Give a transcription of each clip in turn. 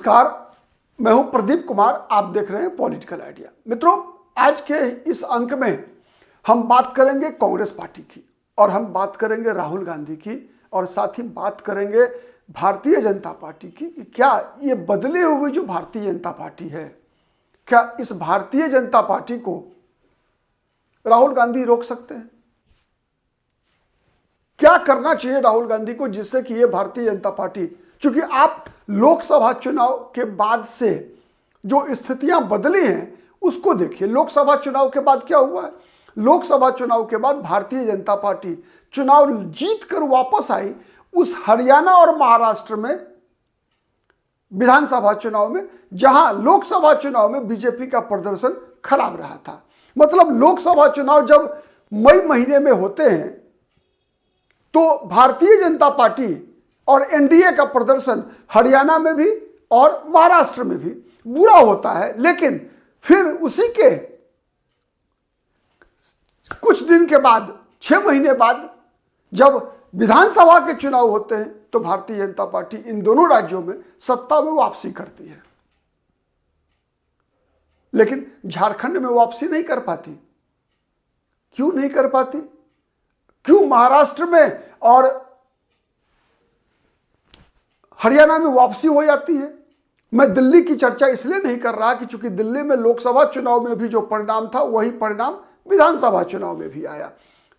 नमस्कार, मैं हूं प्रदीप कुमार। आप देख रहे हैं पॉलिटिकल आइडिया। मित्रों, आज के इस अंक में हम बात करेंगे कांग्रेस पार्टी की, और हम बात करेंगे राहुल गांधी की, और साथ ही बात करेंगे भारतीय जनता पार्टी की कि क्या ये बदले हुए जो भारतीय जनता पार्टी है, क्या इस भारतीय जनता पार्टी को राहुल गांधी रोक सकते हैं? क्या करना चाहिए राहुल गांधी को जिससे कि ये भारतीय जनता पार्टी, क्योंकि आप लोकसभा चुनाव के बाद से जो स्थितियां बदली हैं उसको देखिए। लोकसभा चुनाव के बाद क्या हुआ है? लोकसभा चुनाव के बाद भारतीय जनता पार्टी चुनाव जीत कर वापस आई उस हरियाणा और महाराष्ट्र में विधानसभा चुनाव में, जहां लोकसभा चुनाव में बीजेपी का प्रदर्शन खराब रहा था। मतलब लोकसभा चुनाव जब मई महीने में होते हैं तो भारतीय जनता पार्टी और एनडीए का प्रदर्शन हरियाणा में भी और महाराष्ट्र में भी बुरा होता है, लेकिन फिर उसी के कुछ दिन के बाद, 6 महीने बाद, जब विधानसभा के चुनाव होते हैं तो भारतीय जनता पार्टी इन दोनों राज्यों में सत्ता में वापसी करती है। लेकिन झारखंड में वापसी नहीं कर पाती। क्यों नहीं कर पाती? क्यों महाराष्ट्र में और हरियाणा में वापसी हो जाती है? मैं दिल्ली की चर्चा इसलिए नहीं कर रहा कि चूंकि दिल्ली में लोकसभा चुनाव में भी जो परिणाम था वही परिणाम विधानसभा चुनाव में भी आया।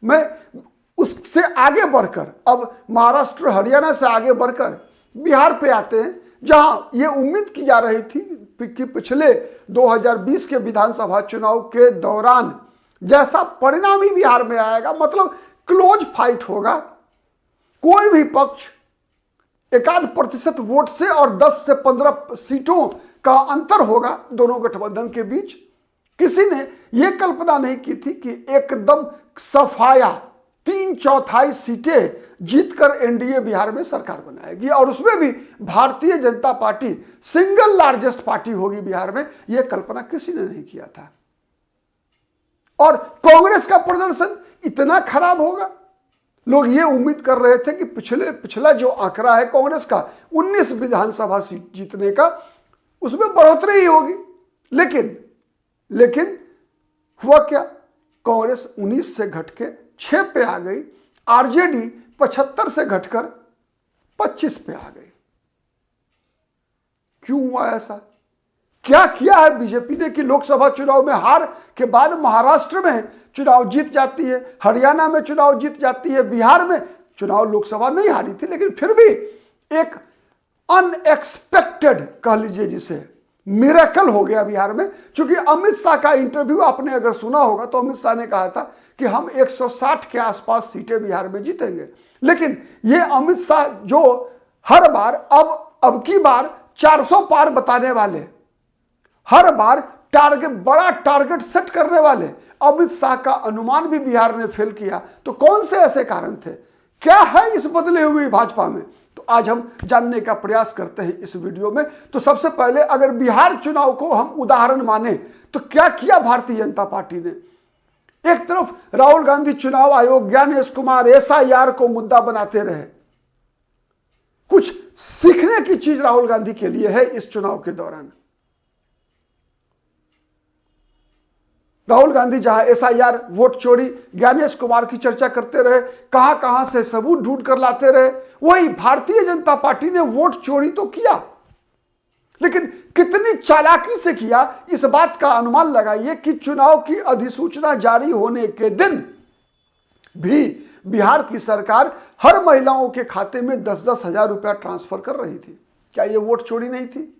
मैं उससे आगे बढ़कर, अब महाराष्ट्र हरियाणा से आगे बढ़कर बिहार पे आते हैं, जहां ये उम्मीद की जा रही थी कि पिछले 2020 के विधानसभा चुनाव के दौरान जैसा परिणाम ही बिहार में आएगा, मतलब क्लोज फाइट होगा, कोई भी पक्ष 1% वोट से और 10 से 15 सीटों का अंतर होगा दोनों गठबंधन के बीच। किसी ने यह कल्पना नहीं की थी कि एकदम सफाया 3/4 सीटें जीतकर एनडीए बिहार में सरकार बनाएगी, और उसमें भी Bharatiya Janata party single largest party होगी बिहार में। यह कल्पना किसी ने नहीं किया था। और कांग्रेस का प्रदर्शन इतना खराब होगा, लोग ये उम्मीद कर रहे थे कि पिछला जो आंकड़ा है कांग्रेस का 19 विधानसभा सीट जीतने का, उसमें बढ़ोतरी ही होगी। लेकिन हुआ क्या? कांग्रेस 19 से घटके 6 पे आ गई, आरजेडी 75 से घटकर 25 पे आ गई। क्यों हुआ ऐसा? क्या किया है बीजेपी ने कि लोकसभा चुनाव में हार के बाद महाराष्ट्र में चुनाव जीत जाती है, हरियाणा में चुनाव जीत जाती है, बिहार में चुनाव लोकसभा नहीं हारी थी, लेकिन फिर भी एक अनएक्सपेक्टेड, कह लीजिए जिसे, मिरेकल हो गया बिहार में। क्योंकि अमित शाह का इंटरव्यू आपने अगर सुना होगा तो अमित शाह ने कहा था कि हम 160 के आसपास सीटें बिहार में जीतेंगे। लेकिन ये अमित शाह जो हर बार अब की बार 400 पार बताने वाले, हर बार बड़ा टारगेट सेट करने वाले अमित शाह का अनुमान भी बिहार ने फेल किया। तो कौन से ऐसे कारण थे? क्या है इस बदले हुई भाजपा में? तो आज हम जानने का प्रयास करते हैं इस वीडियो में। तो सबसे पहले अगर बिहार चुनाव को हम उदाहरण माने तो क्या किया भारतीय जनता पार्टी ने? एक तरफ राहुल गांधी चुनाव आयोग, ज्ञानेश कुमार, एसआईआर को मुद्दा बनाते रहे। कुछ सीखने की चीज राहुल गांधी के लिए है इस चुनाव के दौरान। राहुल गांधी जहां एसआईआर, वोट चोरी, ज्ञानेश कुमार की चर्चा करते रहे, कहां से सबूत ढूंढ कर लाते रहे, वही भारतीय जनता पार्टी ने वोट चोरी तो किया, लेकिन कितनी चालाकी से किया इस बात का अनुमान लगाइए कि चुनाव की अधिसूचना जारी होने के दिन भी बिहार की सरकार हर महिलाओं के खाते में 10-10 हजार रुपया ट्रांसफर कर रही थी। क्या यह वोट चोरी नहीं थी?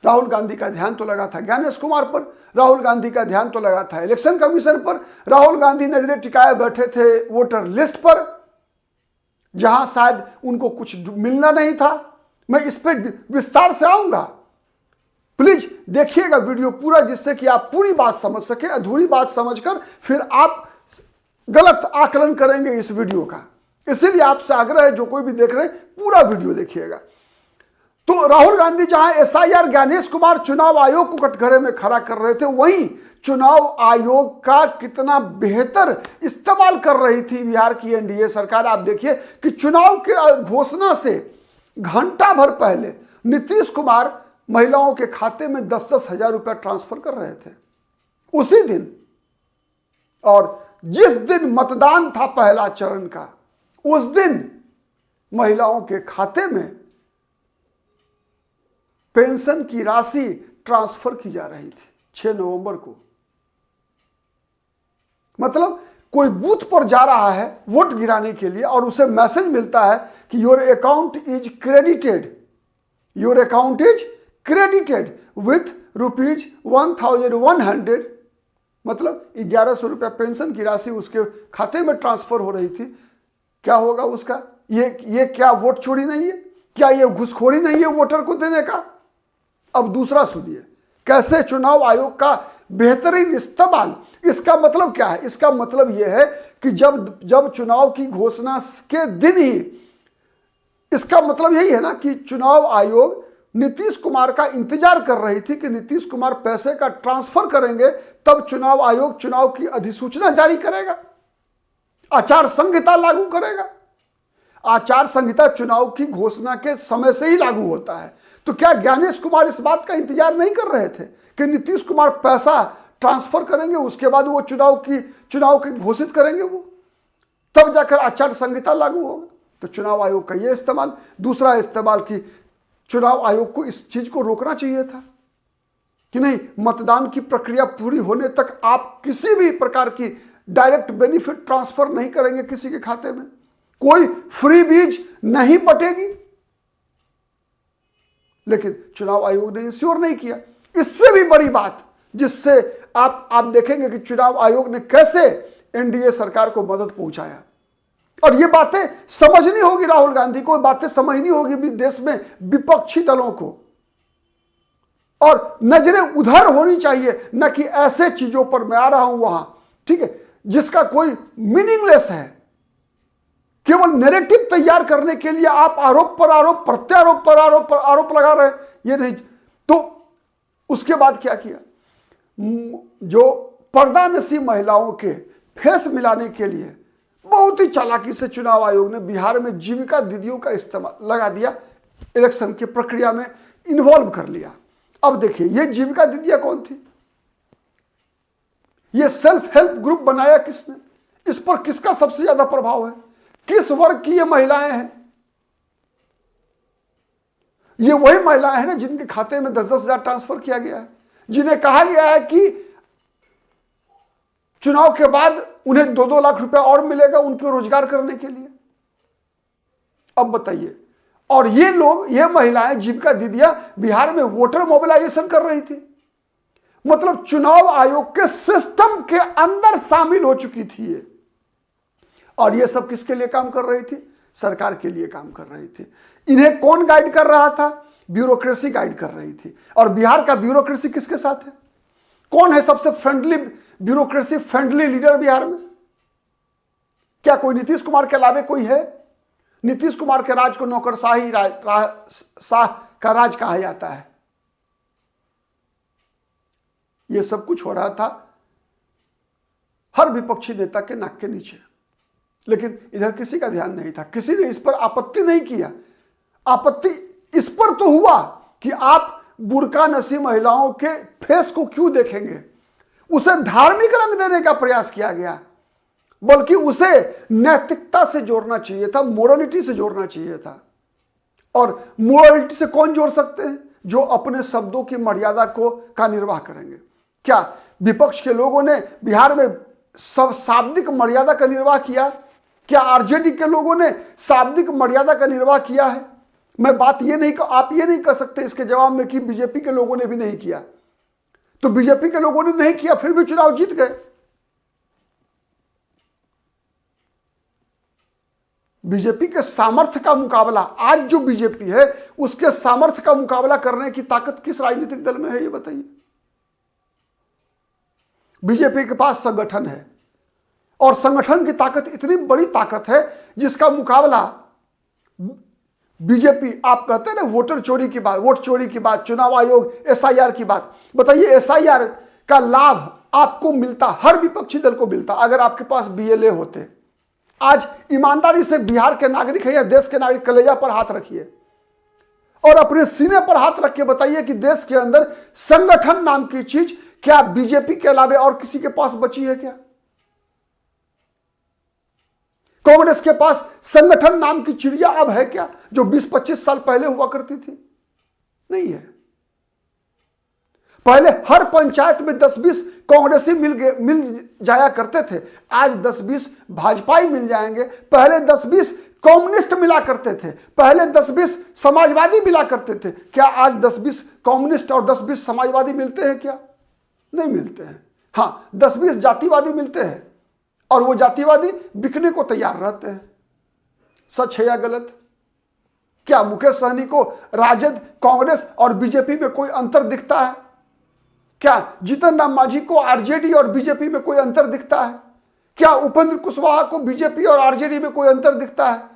राहुल गांधी का ध्यान तो लगा था ज्ञानेश कुमार पर, राहुल गांधी का ध्यान तो लगा था इलेक्शन कमीशन पर, राहुल गांधी नजरें टिकाए बैठे थे वोटर लिस्ट पर, जहां शायद उनको कुछ मिलना नहीं था। मैं इस पर विस्तार से आऊंगा, प्लीज देखिएगा वीडियो पूरा, जिससे कि आप पूरी बात समझ सके। अधूरी बात समझकर फिर आप गलत आकलन करेंगे इस वीडियो का। इसीलिए आपसे आग्रह है, जो कोई भी देख रहे हैं पूरा वीडियो देखिएगा। तो राहुल गांधी जहां एसआईआर, ज्ञानेश कुमार चुनाव आयोग को कटघरे में खड़ा कर रहे थे, वहीं चुनाव आयोग का कितना बेहतर इस्तेमाल कर रही थी बिहार की एनडीए सरकार। आप देखिए कि चुनाव के घोषणा से घंटा भर पहले नीतीश कुमार महिलाओं के खाते में 10-10 हजार रुपया ट्रांसफर कर रहे थे उसी दिन। और जिस दिन मतदान था पहला चरण का, उस दिन महिलाओं के खाते में पेंशन की राशि ट्रांसफर की जा रही थी 6 नवंबर को। मतलब कोई बूथ पर जा रहा है वोट गिराने के लिए और उसे मैसेज मिलता है कि your account is credited, your account is credited with ₹1100। मतलब 1100 रुपया पेंशन की राशि उसके खाते में ट्रांसफर हो रही थी। क्या होगा उसका? ये क्या वोट चोरी नहीं है? क्या ये घुसखोरी नहीं है वोटर को देने का? अब दूसरा सुनिए, कैसे चुनाव आयोग का बेहतरीन इस्तेमाल। इसका मतलब क्या है? इसका मतलब यह है कि जब चुनाव की घोषणा के दिन ही, इसका मतलब यही है ना कि चुनाव आयोग नीतीश कुमार का इंतजार कर रही थी कि नीतीश कुमार पैसे का ट्रांसफर करेंगे, तब चुनाव आयोग चुनाव की अधिसूचना जारी करेगा, आचार संहिता लागू करेगा। आचार संहिता चुनाव की घोषणा के समय से ही लागू होता है। तो क्या ज्ञानेश कुमार इस बात का इंतजार नहीं कर रहे थे कि नीतीश कुमार पैसा ट्रांसफर करेंगे, उसके बाद वो चुनाव की घोषित करेंगे, वो तब जाकर आचार संहिता लागू होगा? तो चुनाव आयोग का ये इस्तेमाल। दूसरा इस्तेमाल कि चुनाव आयोग को इस चीज को रोकना चाहिए था कि नहीं, मतदान की प्रक्रिया पूरी होने तक आप किसी भी प्रकार की डायरेक्ट बेनिफिट ट्रांसफर नहीं करेंगे किसी के खाते में, कोई फ्री बीज नहीं बटेगी। लेकिन चुनाव आयोग ने इंश्योर नहीं किया। इससे भी बड़ी बात जिससे आप देखेंगे कि चुनाव आयोग ने कैसे एनडीए सरकार को मदद पहुंचाया। और ये बातें समझनी होगी राहुल गांधी को, बातें समझनी होगी भी देश में विपक्षी दलों को, और नजरें उधर होनी चाहिए, न कि ऐसे चीजों पर मैं आ रहा हूं वहां, ठीक है, जिसका कोई मीनिंगलेस है। केवल नैरेटिव तैयार करने के लिए आप आरोप पर आरोप, प्रत्यारोप पर आरोप लगा रहे हैं, ये नहीं। तो उसके बाद क्या किया? जो पर्दा नशी महिलाओं के फेस मिलाने के लिए बहुत ही चालाकी से चुनाव आयोग ने बिहार में जीविका दीदियों का इस्तेमाल लगा दिया, इलेक्शन की प्रक्रिया में इन्वॉल्व कर लिया। अब देखिए, ये जीविका दीदियां कौन थी? ये सेल्फ हेल्प ग्रुप बनाया किसने? इस पर किसका सबसे ज्यादा प्रभाव है? किस वर्ग की ये महिलाएं हैं? ये वही महिलाएं हैं ना जिनके खाते में 10-10 हजार ट्रांसफर किया गया है, जिन्हें कहा गया है कि चुनाव के बाद उन्हें 2-2 लाख रुपया और मिलेगा उनके रोजगार करने के लिए। अब बताइए, और ये लोग, ये महिलाएं, जीविका दीदियां बिहार में वोटर मोबिलाइजेशन कर रही थी। मतलब चुनाव आयोग के सिस्टम के अंदर शामिल हो चुकी थी ये। और ये सब किसके लिए काम कर रही थी? सरकार के लिए काम कर रही थी। इन्हें कौन गाइड कर रहा था? ब्यूरोक्रेसी गाइड कर रही थी। और बिहार का ब्यूरोक्रेसी किसके साथ है? कौन है सबसे friendly bureaucracy friendly leader Bihar में? क्या कोई नीतीश कुमार के अलावे कोई है? नीतीश कुमार के राज को नौकरशाही शाह का राज कहा जाता है। यह सब कुछ हो रहा था हर विपक्षी नेता के नाक के नीचे, लेकिन इधर किसी का ध्यान नहीं था, किसी ने इस पर आपत्ति नहीं किया। आपत्ति इस पर तो हुआ कि आप बुर्का नशी महिलाओं के फेस को क्यों देखेंगे। उसे धार्मिक रंग देने का प्रयास किया गया, बल्कि उसे नैतिकता से जोड़ना चाहिए था, मोरालिटी से जोड़ना चाहिए था। और मोरालिटी से कौन जोड़ सकते हैं? जो अपने शब्दों की मर्यादा का निर्वाह करेंगे। क्या विपक्ष के लोगों ने बिहार में सब शाब्दिक मर्यादा का निर्वाह किया? क्या आरजेडी के लोगों ने शाब्दिक मर्यादा का निर्वाह किया है? मैं बात ये नहीं, आप ये नहीं कह सकते इसके जवाब में कि बीजेपी के लोगों ने भी नहीं किया। तो बीजेपी के लोगों ने नहीं किया, फिर भी चुनाव जीत गए। बीजेपी के सामर्थ्य का मुकाबला, आज जो बीजेपी है उसके सामर्थ्य का मुकाबला करने की ताकत किस राजनीतिक दल में है, ये बताइए। बीजेपी के पास संगठन है, और संगठन की ताकत इतनी बड़ी ताकत है जिसका मुकाबला बीजेपी, आप कहते हैं ना वोटर चोरी की बात, वोट चोरी की बात, चुनाव आयोग, एसआईआर की बात, बताइए एसआईआर का लाभ आपको मिलता, हर विपक्षी दल को मिलता अगर आपके पास बीएलए होते। आज ईमानदारी से बिहार के नागरिक है या देश के नागरिक, कलेजा पर हाथ रखिए, और अपने सीने पर हाथ रख के बताइए कि देश के अंदर संगठन नाम की चीज क्या बीजेपी के अलावा और किसी के पास बची है क्या? कांग्रेस के पास संगठन नाम की चिड़िया अब है क्या, जो 20-25 साल पहले हुआ करती थी? नहीं है। पहले हर पंचायत में 10-20 कांग्रेसी मिल जाया करते थे, आज 10-20 भाजपाई मिल जाएंगे। पहले 10-20 कम्युनिस्ट मिला करते थे, पहले 10-20 समाजवादी मिला करते थे। क्या आज 10-20 कम्युनिस्ट और 10-20 समाजवादी मिलते हैं क्या? नहीं मिलते हैं। हाँ, 10-20 जातिवादी मिलते हैं और वो जातिवादी बिकने को तैयार रहते हैं। सच है या गलत? क्या मुकेश सहनी को राजद, कांग्रेस और बीजेपी में कोई अंतर दिखता है? क्या जीतन राम मांझी को आरजेडी और बीजेपी में कोई अंतर दिखता है? क्या उपेंद्र कुशवाहा को बीजेपी और आरजेडी में कोई अंतर दिखता है?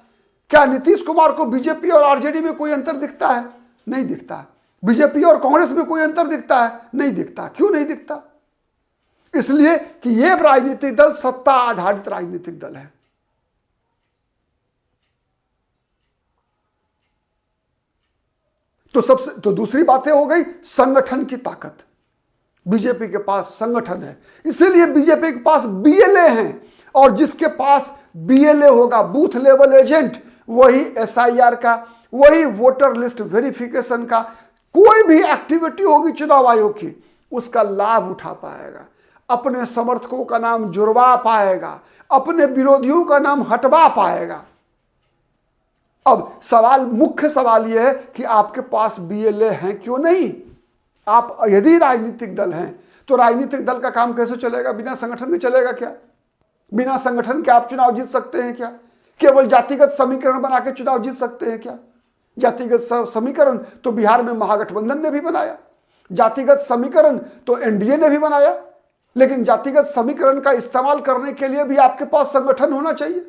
क्या नीतीश कुमार को बीजेपी और आरजेडी में कोई अंतर दिखता है? नहीं दिखता। बीजेपी और कांग्रेस में कोई अंतर दिखता है? नहीं दिखता। क्यों नहीं दिखता? इसलिए कि यह राजनीतिक दल सत्ता आधारित राजनीतिक दल है। तो दूसरी बातें हो गई संगठन की ताकत। बीजेपी के पास संगठन है, इसीलिए बीजेपी के पास बीएलए हैं, और जिसके पास बीएलए होगा, बूथ लेवल एजेंट, वही एसआईआर का, वही वोटर लिस्ट वेरिफिकेशन का, कोई भी एक्टिविटी होगी चुनाव आयोग की, उसका लाभ उठा पाएगा, अपने समर्थकों का नाम जुड़वा पाएगा, अपने विरोधियों का नाम हटवा पाएगा। अब मुख्य सवाल यह है कि आपके पास बीएलए हैं क्यों नहीं? आप यदि राजनीतिक दल हैं तो राजनीतिक दल का काम कैसे चलेगा? बिना संगठन के चलेगा क्या? बिना संगठन के आप चुनाव जीत सकते हैं क्या? केवल जातिगत समीकरण बना के चुनाव जीत सकते हैं क्या? जातिगत समीकरण तो बिहार में महागठबंधन ने भी बनाया, जातिगत समीकरण तो एनडीए ने भी बनाया, लेकिन जातिगत समीकरण का इस्तेमाल करने के लिए भी आपके पास संगठन होना चाहिए,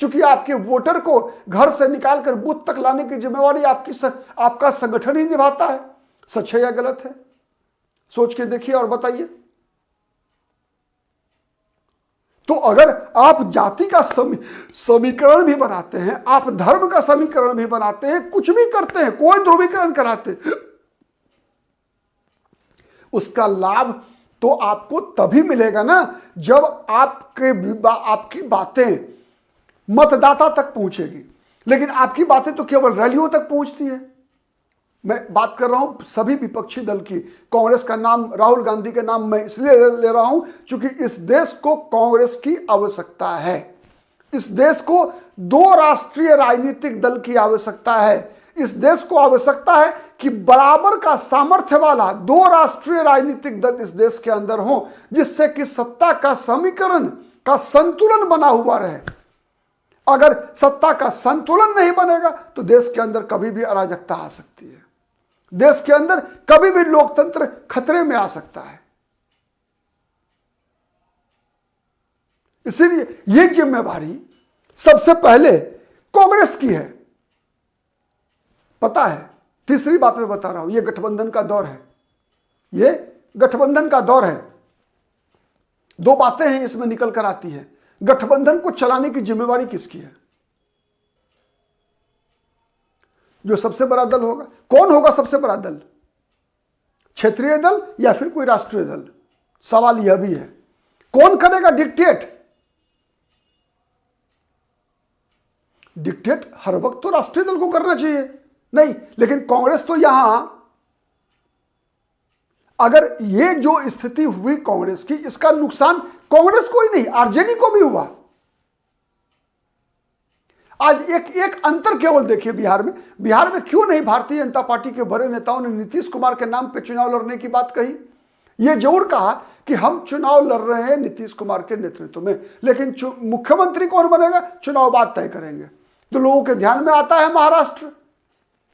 क्योंकि आपके वोटर को घर से निकालकर बूथ तक लाने की जिम्मेवारी आपका संगठन ही निभाता है। सच है या गलत है? सोच के देखिए और बताइए। तो अगर आप जाति का समीकरण भी बनाते हैं, आप धर्म का समीकरण भी बनाते हैं, कुछ भी करते हैं, कोई ध्रुवीकरण कराते, उसका लाभ तो आपको तभी मिलेगा ना जब आपकी बातें मतदाता तक पहुंचेगी। लेकिन आपकी बातें तो केवल रैलियों तक पहुंचती है। मैं बात कर रहा हूं सभी विपक्षी दल की। कांग्रेस का नाम, राहुल गांधी का नाम मैं इसलिए ले रहा हूं क्योंकि इस देश को कांग्रेस की आवश्यकता है। इस देश को दो राष्ट्रीय राजनीतिक दल की आवश्यकता है। इस देश को आवश्यकता है कि बराबर का सामर्थ्य वाला दो राष्ट्रीय राजनीतिक दल इस देश के अंदर हो, जिससे कि सत्ता का समीकरण का संतुलन बना हुआ रहे। अगर सत्ता का संतुलन नहीं बनेगा तो देश के अंदर कभी भी अराजकता आ सकती है, देश के अंदर कभी भी लोकतंत्र खतरे में आ सकता है। इसीलिए यह जिम्मेवारी सबसे पहले कांग्रेस की है। पता है, तीसरी बात मैं बता रहा हूं, यह गठबंधन का दौर है, यह गठबंधन का दौर है। दो बातें हैं इसमें निकल कर आती है। गठबंधन को चलाने की जिम्मेवारी किसकी है? जो सबसे बड़ा दल होगा। कौन होगा सबसे बड़ा दल? क्षेत्रीय दल या फिर कोई राष्ट्रीय दल? सवाल यह भी है। कौन करेगा डिक्टेट? डिक्टेट हर वक्त तो राष्ट्रीय दल को करना चाहिए नहीं, लेकिन कांग्रेस तो यहां, अगर ये जो स्थिति हुई कांग्रेस की, इसका नुकसान कांग्रेस को ही नहीं आरजेडी को भी हुआ। आज एक अंतर केवल देखिए बिहार में क्यों नहीं भारतीय जनता पार्टी के बड़े नेताओं ने नीतीश कुमार के नाम पे चुनाव लड़ने की बात कही? यह जरूर कहा कि हम चुनाव लड़ रहे हैं नीतीश कुमार के नेतृत्व में, लेकिन मुख्यमंत्री कौन बनेगा चुनाव बाद तय करेंगे। तो लोगों के ध्यान में आता है महाराष्ट्र,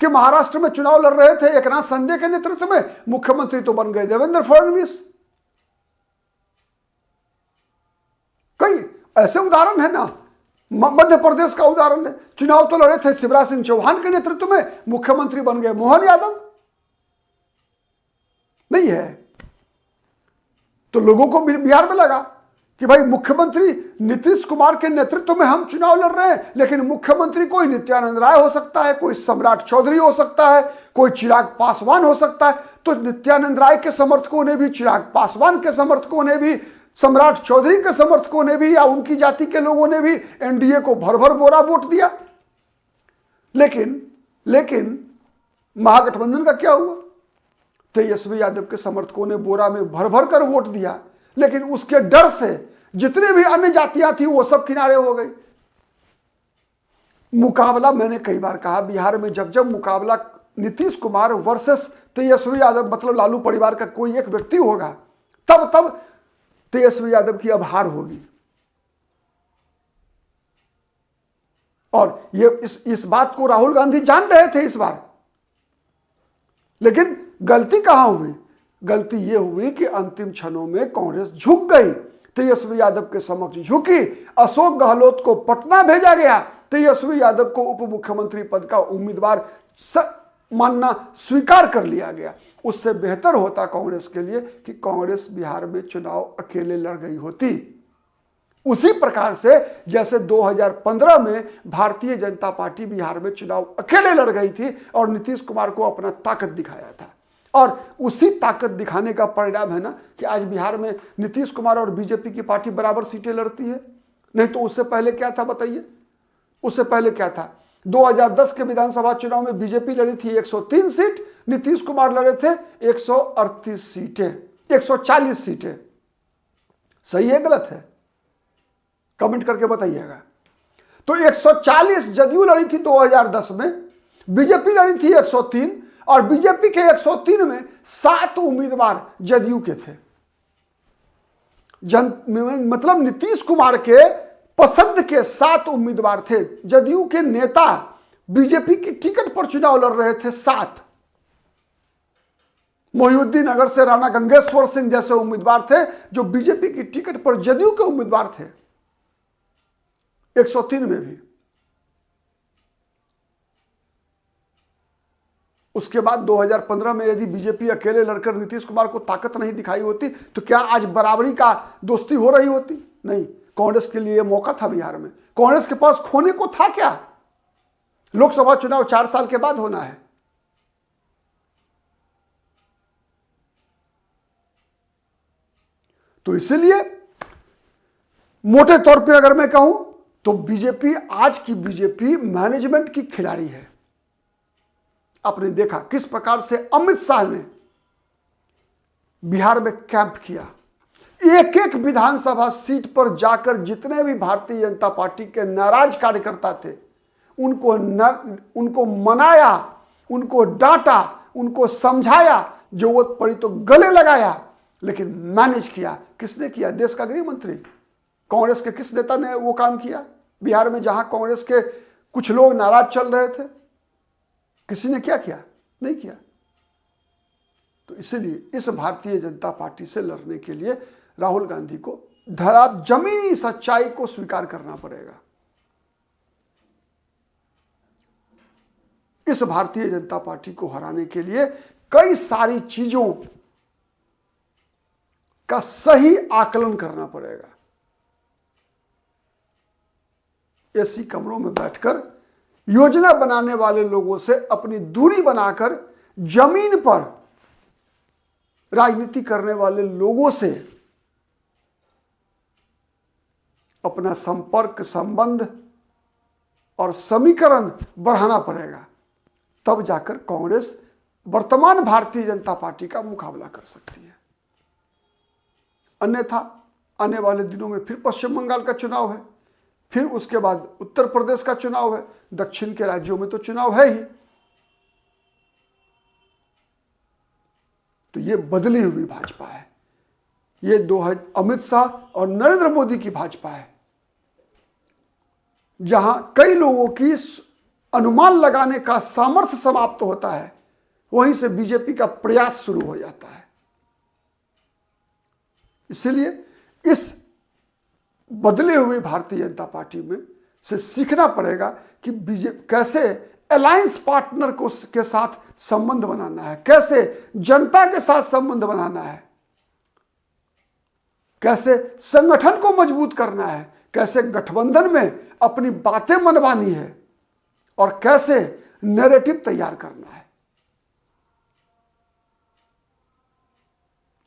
कि महाराष्ट्र में चुनाव लड़ रहे थे एकनाथ शिंदे के नेतृत्व में, मुख्यमंत्री तो बन गए देवेंद्र फडणवीस। कई ऐसे उदाहरण है ना, मध्य प्रदेश का उदाहरण है, चुनाव तो लड़े थे शिवराज सिंह चौहान के नेतृत्व में, मुख्यमंत्री बन गए मोहन यादव। नहीं है तो लोगों को बिहार में लगा कि भाई मुख्यमंत्री नीतीश कुमार के नेतृत्व में हम चुनाव लड़ रहे हैं, लेकिन मुख्यमंत्री कोई नित्यानंद राय हो सकता है, कोई सम्राट चौधरी हो सकता है, कोई चिराग पासवान हो सकता है। तो नित्यानंद राय के समर्थकों ने भी, चिराग पासवान के समर्थकों ने भी, सम्राट चौधरी के समर्थकों ने भी या उनकी जाति के लोगों ने भी एनडीए को भर भर बोरा वोट दिया। लेकिन महागठबंधन का क्या हुआ? तेजस्वी यादव के समर्थकों ने बोरा में भर भर कर वोट दिया, लेकिन उसके डर से जितने भी अन्य जातियां थी वो सब किनारे हो गई। मुकाबला, मैंने कई बार कहा, बिहार में जब जब मुकाबला नीतीश कुमार वर्सेस तेजस्वी यादव, मतलब लालू परिवार का कोई एक व्यक्ति होगा, तब तब तेजस्वी यादव की अब हार होगी। और ये इस बात को राहुल गांधी जान रहे थे इस बार, लेकिन गलती कहां हुई? गलती यह हुई कि अंतिम क्षणों में कांग्रेस झुक गई, तेजस्वी यादव के समक्ष झुकी। अशोक गहलोत को पटना भेजा गया, तेजस्वी यादव को उप मुख्यमंत्री पद का उम्मीदवार मानना स्वीकार कर लिया गया। उससे बेहतर होता कांग्रेस के लिए कि कांग्रेस बिहार में चुनाव अकेले लड़ गई होती। उसी प्रकार से जैसे 2015 में भारतीय जनता पार्टी बिहार में चुनाव अकेले लड़ गई थी और नीतीश कुमार को अपना ताकत दिखाया था, और उसी ताकत दिखाने का परिणाम है ना कि आज बिहार में नीतीश कुमार और बीजेपी की पार्टी बराबर सीटें लड़ती है। नहीं तो उससे पहले क्या था बताइए? उससे पहले क्या था? 2010 के विधानसभा चुनाव में बीजेपी लड़ी थी 103 सीट, नीतीश कुमार लड़े थे 138 सीटें, 140 सीटें। सही है गलत है? कमेंट करके बताइएगा। तो 140 जदयू लड़ी थी 2010 में, बीजेपी लड़ी थी 103, और बीजेपी के 103 में 7 उम्मीदवार जदयू के थे। मतलब नीतीश कुमार के पसंद के 7 उम्मीदवार थे। जदयू के नेता बीजेपी की टिकट पर चुनाव लड़ रहे थे 7। मोहिउद्दीन नगर से राणा गंगेश्वर सिंह जैसे उम्मीदवार थे जो बीजेपी की टिकट पर जदयू के उम्मीदवार थे 103 में भी। उसके बाद 2015 में यदि बीजेपी अकेले लड़कर नीतीश कुमार को ताकत नहीं दिखाई होती तो क्या आज बराबरी का दोस्ती हो रही होती? नहीं। कांग्रेस के लिए मौका था बिहार में। कांग्रेस के पास खोने को था क्या? लोकसभा चुनाव 4 साल के बाद होना है। तो इसीलिए मोटे तौर पे अगर मैं कहूं तो बीजेपी, आज की बीजेपी मैनेजमेंट की खिलाड़ी है। आपने देखा किस प्रकार से अमित शाह ने बिहार में कैंप किया। एक एक विधानसभा सीट पर जाकर जितने भी भारतीय जनता पार्टी के नाराज कार्यकर्ता थे उनको मनाया, उनको डांटा, उनको समझाया, जरूरत पड़ी तो गले लगाया, लेकिन मैनेज किया। किसने किया? देश का गृह मंत्री। कांग्रेस के किस नेता ने वो काम किया बिहार में जहां कांग्रेस के कुछ लोग नाराज चल रहे थे? किसी ने क्या किया? नहीं किया। तो इसलिए इस भारतीय जनता पार्टी से लड़ने के लिए राहुल गांधी को जमीनी सच्चाई को स्वीकार करना पड़ेगा। इस भारतीय जनता पार्टी को हराने के लिए कई सारी चीजों का सही आकलन करना पड़ेगा। एसी कमरों में बैठकर योजना बनाने वाले लोगों से अपनी दूरी बनाकर जमीन पर राजनीति करने वाले लोगों से अपना संपर्क, संबंध और समीकरण बढ़ाना पड़ेगा। तब जाकर कांग्रेस वर्तमान भारतीय जनता पार्टी का मुकाबला कर सकती है। अन्यथा आने वाले दिनों में फिर पश्चिम बंगाल का चुनाव है, फिर उसके बाद उत्तर प्रदेश का चुनाव है, दक्षिण के राज्यों में तो चुनाव है ही। तो ये बदली हुई भाजपा है, ये अमित शाह और नरेंद्र मोदी की भाजपा है, जहां कई लोगों की अनुमान लगाने का सामर्थ्य समाप्त होता है, वहीं से बीजेपी का प्रयास शुरू हो जाता है। इसलिए इस बदले हुए भारतीय जनता पार्टी में से सीखना पड़ेगा कि बीजेपी कैसे अलायंस पार्टनर को के साथ संबंध बनाना है, कैसे जनता के साथ संबंध बनाना है। कैसे संगठन को मजबूत करना है, कैसे गठबंधन में अपनी बातें मनवानी है और कैसे नैरेटिव तैयार करना है।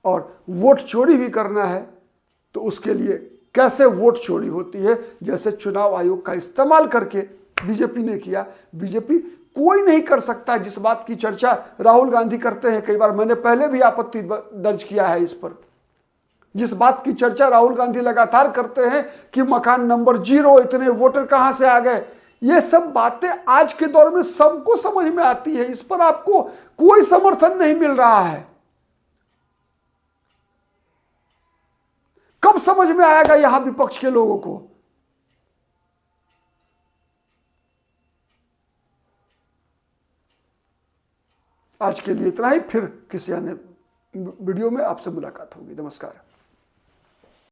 और वोट चोरी भी करना है तो उसके लिए कैसे वोट चोरी होती है, जैसे चुनाव आयोग का इस्तेमाल करके बीजेपी ने किया। बीजेपी कोई नहीं कर सकता जिस बात की चर्चा राहुल गांधी करते हैं, कई बार मैंने पहले भी आपत्ति दर्ज किया है इस पर। जिस बात की चर्चा राहुल गांधी लगातार करते हैं कि मकान नंबर 0 इतने वोटर कहां से आ गए, ये सब बातें आज के दौर में सबको समझ में आती है। इस पर आपको कोई समर्थन नहीं मिल रहा है। कब समझ में आएगा यहां विपक्ष के लोगों को? आज के लिए इतना ही, फिर किसी अन्य वीडियो में आपसे मुलाकात होगी। नमस्कार।